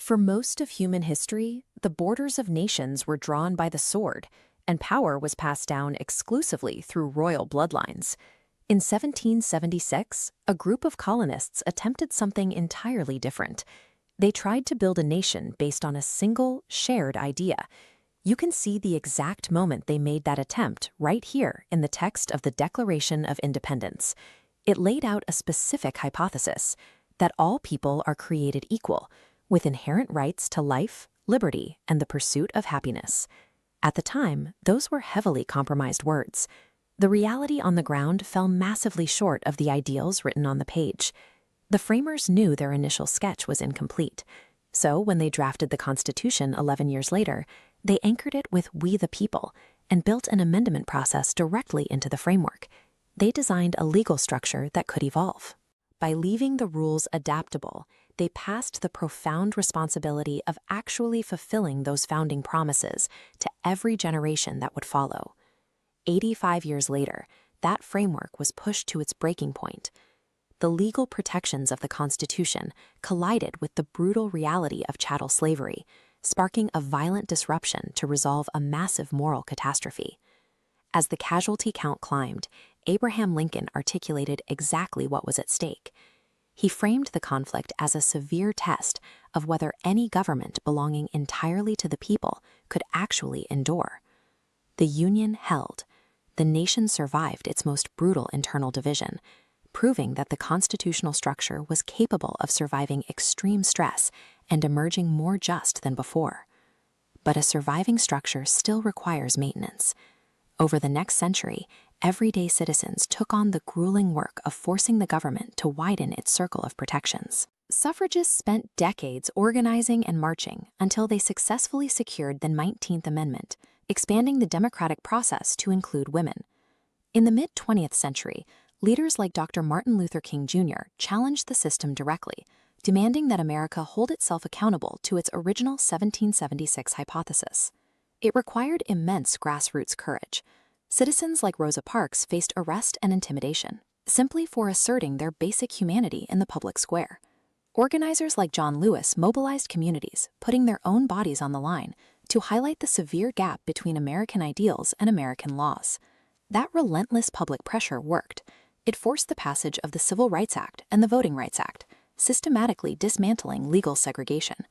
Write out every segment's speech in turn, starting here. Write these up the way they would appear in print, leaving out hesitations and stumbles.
For most of human history, the borders of nations were drawn by the sword, and power was passed down exclusively through royal bloodlines. In 1776, a group of colonists attempted something entirely different. They tried to build a nation based on a single, shared idea. You can see the exact moment they made that attempt right here in the text of the Declaration of Independence. It laid out a specific hypothesis, that all people are created equal, with inherent rights to life, liberty, and the pursuit of happiness. At the time, those were heavily compromised words. The reality on the ground fell massively short of the ideals written on the page. The framers knew their initial sketch was incomplete. So when they drafted the Constitution 11 years later, they anchored it with "we the people" and built an amendment process directly into the framework. They designed a legal structure that could evolve. By leaving the rules adaptable, they passed the profound responsibility of actually fulfilling those founding promises to every generation that would follow. 85 years later, that framework was pushed to its breaking point. The legal protections of the Constitution collided with the brutal reality of chattel slavery, sparking a violent disruption to resolve a massive moral catastrophe. As the casualty count climbed, Abraham Lincoln articulated exactly what was at stake. He framed the conflict as a severe test of whether any government belonging entirely to the people could actually endure. The Union held. The nation survived its most brutal internal division, proving that the constitutional structure was capable of surviving extreme stress and emerging more just than before. But a surviving structure still requires maintenance. Over the next century, everyday citizens took on the grueling work of forcing the government to widen its circle of protections. Suffragists spent decades organizing and marching until they successfully secured the 19th Amendment, expanding the democratic process to include women. In the mid-20th century, leaders like Dr. Martin Luther King Jr. challenged the system directly, demanding that America hold itself accountable to its original 1776 hypothesis. It required immense grassroots courage. Citizens like Rosa Parks faced arrest and intimidation, simply for asserting their basic humanity in the public square. Organizers like John Lewis mobilized communities, putting their own bodies on the line to highlight the severe gap between American ideals and American laws. That relentless public pressure worked. It forced the passage of the Civil Rights Act and the Voting Rights Act, systematically dismantling legal segregation.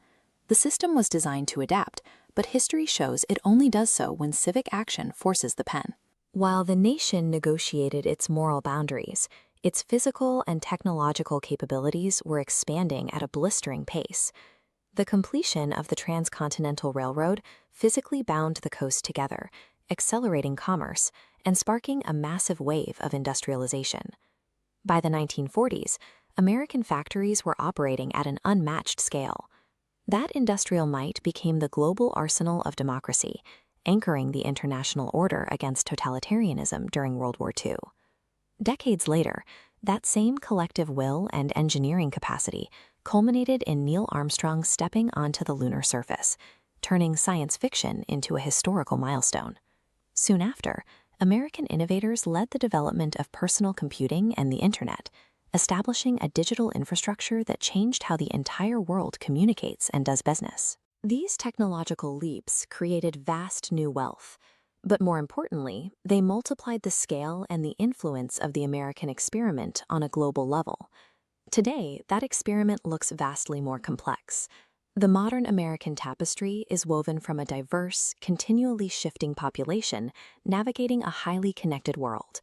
The system was designed to adapt, but history shows it only does so when civic action forces the pen. While the nation negotiated its moral boundaries, its physical and technological capabilities were expanding at a blistering pace. The completion of the Transcontinental Railroad physically bound the coast together, accelerating commerce and sparking a massive wave of industrialization. By the 1940s, American factories were operating at an unmatched scale. That industrial might became the global arsenal of democracy, anchoring the international order against totalitarianism during World War II. Decades later, that same collective will and engineering capacity culminated in Neil Armstrong stepping onto the lunar surface, turning science fiction into a historical milestone. Soon after, American innovators led the development of personal computing and the Internet, establishing a digital infrastructure that changed how the entire world communicates and does business. These technological leaps created vast new wealth, but more importantly, they multiplied the scale and the influence of the American experiment on a global level. Today, that experiment looks vastly more complex. The modern American tapestry is woven from a diverse, continually shifting population navigating a highly connected world.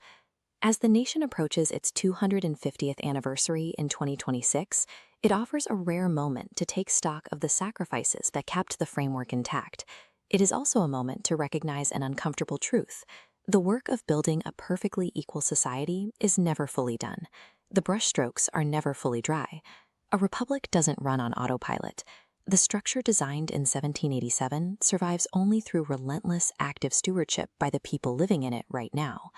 As the nation approaches its 250th anniversary in 2026, it offers a rare moment to take stock of the sacrifices that kept the framework intact. It is also a moment to recognize an uncomfortable truth. The work of building a perfectly equal society is never fully done. The brushstrokes are never fully dry. A republic doesn't run on autopilot. The structure designed in 1787 survives only through relentless, active stewardship by the people living in it right now.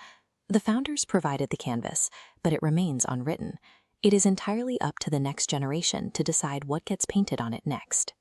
The founders provided the canvas, but it remains unwritten. It is entirely up to the next generation to decide what gets painted on it next.